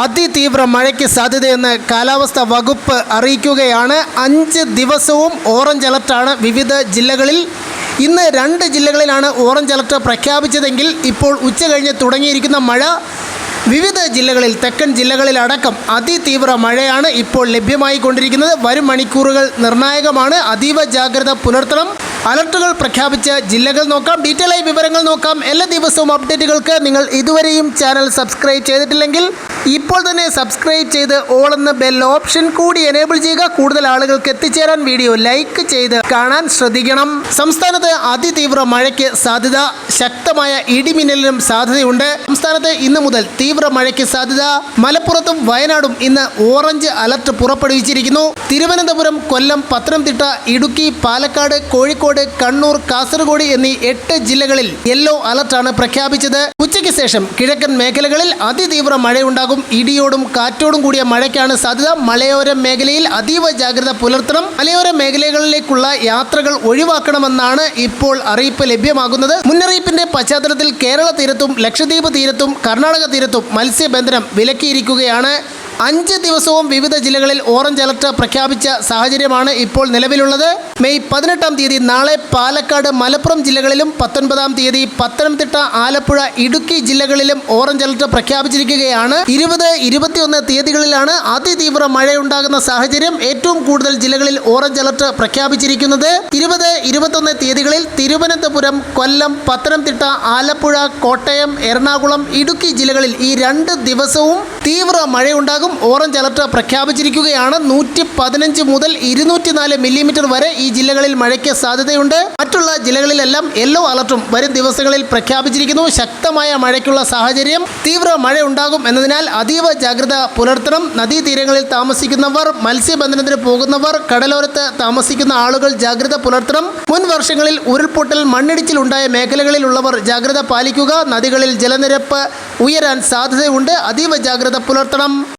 അതിതീവ്ര മഴയ്ക്ക് സാധ്യതയെന്ന് കാലാവസ്ഥാ വകുപ്പ് അറിയിക്കുകയാണ്. 5 ദിവസവും ഓറഞ്ച് അലർട്ടാണ് വിവിധ ജില്ലകളിൽ. ഇന്ന് 2 ജില്ലകളിലാണ് ഓറഞ്ച് അലർട്ട് പ്രഖ്യാപിച്ചതെങ്കിൽ ഇപ്പോൾ ഉച്ച കഴിഞ്ഞ് തുടങ്ങിയിരിക്കുന്ന മഴ വിവിധ ജില്ലകളിൽ, തെക്കൻ ജില്ലകളിലടക്കം അതിതീവ്ര മഴയാണ് ഇപ്പോൾ ലഭ്യമായി കൊണ്ടിരിക്കുന്നത്. വരും മണിക്കൂറുകൾ നിർണായകമാണ്. അതീവ ജാഗ്രത പുലർത്തണം. അലർട്ടുകൾ പ്രഖ്യാപിച്ച ജില്ലകൾ നോക്കാം, ഡീറ്റെയിൽ ആയി വിവരങ്ങൾ നോക്കാം. എല്ലാ ദിവസവും അപ്ഡേറ്റുകൾക്ക് നിങ്ങൾ ഇതുവരെയും ചാനൽ സബ്സ്ക്രൈബ് ചെയ്തിട്ടില്ലെങ്കിൽ ഇപ്പോൾ തന്നെ സബ്സ്ക്രൈബ് ചെയ്ത് ഓൾ എന്ന ബെൽ ഓപ്ഷൻ കൂടി എനേബിൾ ചെയ്യുക. കൂടുതൽ ആളുകൾക്ക് എത്തിച്ചേരാൻ വീഡിയോ ലൈക്ക് ചെയ്ത് കാണാൻ ശ്രദ്ധിക്കണം. സംസ്ഥാനത്ത് അതിതീവ്ര മഴയ്ക്ക് സാധ്യത. ശക്തമായ ഇടിമിന്നലിനും സാധ്യതയുണ്ട്. സംസ്ഥാനത്ത് ഇന്ന് മുതൽ തീവ്ര മഴയ്ക്ക് സാധ്യത. മലപ്പുറത്തും വയനാടും ഇന്ന് ഓറഞ്ച് അലർട്ട് പുറപ്പെടുവിച്ചിരിക്കുന്നു. തിരുവനന്തപുരം, കൊല്ലം, പത്തനംതിട്ട, ഇടുക്കി, പാലക്കാട്, കോഴിക്കോട്, കണ്ണൂർ, കാസർഗോഡ് എന്നീ 8 ജില്ലകളിൽ യെല്ലോ അലർട്ടാണ് പ്രഖ്യാപിച്ചത്. ഉച്ചയ്ക്ക് ശേഷം കിഴക്കൻ മേഖലകളിൽ അതിതീവ്ര മഴയുണ്ടാകും. ഇടിയോടും കാറ്റോടും കൂടിയ മഴയ്ക്കാണ് സാധ്യത. മലയോര മേഖലയിൽ അതീവ ജാഗ്രത പുലർത്തണം. മലയോര മേഖലകളിലേക്കുള്ള യാത്രകൾ ഒഴിവാക്കണമെന്നാണ് ഇപ്പോൾ അറിയിപ്പ് ലഭ്യമാകുന്നത്. മുന്നറിയിപ്പിന്റെ പശ്ചാത്തലത്തിൽ കേരള തീരത്തും ലക്ഷദ്വീപ് തീരത്തും കർണാടക തീരത്തും മത്സ്യബന്ധനം വിലക്കിയിരിക്കുകയാണ്. 5 ദിവസവും വിവിധ ജില്ലകളിൽ ഓറഞ്ച് അലർട്ട് പ്രഖ്യാപിച്ച സാഹചര്യമാണ് ഇപ്പോൾ നിലവിലുള്ളത്. മെയ് 18-ാം തീയതി നാളെ പാലക്കാട്, മലപ്പുറം ജില്ലകളിലും 19-ാം തീയതി പത്തനംതിട്ട, ആലപ്പുഴ, ഇടുക്കി ജില്ലകളിലും ഓറഞ്ച് അലർട്ട് പ്രഖ്യാപിച്ചിരിക്കുകയാണ്. 20, 21 തീയതികളിലാണ് അതിതീവ്ര മഴയുണ്ടാകുന്ന സാഹചര്യം. ഏറ്റവും കൂടുതൽ ജില്ലകളിൽ ഓറഞ്ച് അലർട്ട് പ്രഖ്യാപിച്ചിരിക്കുന്നത് 20, 21 തീയതികളിൽ തിരുവനന്തപുരം, കൊല്ലം, പത്തനംതിട്ട, ആലപ്പുഴ, കോട്ടയം, എറണാകുളം, ഇടുക്കി ജില്ലകളിൽ ഈ 2 ദിവസവും തീവ്ര മഴയുണ്ടാകും. ഓറഞ്ച് അലർട്ട് പ്രഖ്യാപിച്ചിരിക്കുകയാണ്. 115 മുതൽ 204 മില്ലിമീറ്റർ വരെ ഈ ജില്ലകളിൽ മഴയ്ക്ക് സാധ്യതയുണ്ട്. മറ്റുള്ള ജില്ലകളിലെല്ലാം യെല്ലോ അലർട്ടും വരും ദിവസങ്ങളിൽ പ്രഖ്യാപിച്ചിരിക്കുന്നു. ശക്തമായ മഴയ്ക്കുള്ള സാഹചര്യം, തീവ്ര മഴ ഉണ്ടാകും എന്നതിനാൽ അതീവ ജാഗ്രത പുലർത്തണം. നദീതീരങ്ങളിൽ താമസിക്കുന്നവർ, മത്സ്യബന്ധനത്തിന് പോകുന്നവർ, കടലോരത്ത് താമസിക്കുന്ന ആളുകൾ ജാഗ്രത പുലർത്തണം. മുൻ വർഷങ്ങളിൽ ഉരുൾപൊട്ടൽ, മണ്ണിടിച്ചിൽ ഉണ്ടായ മേഖലകളിലുള്ളവർ ജാഗ്രത പാലിക്കുക. നദികളിൽ ജലനിരപ്പ് ഉയരാൻ സാധ്യതയുണ്ട്. അതീവ ജാഗ്രത പുലർത്തണം.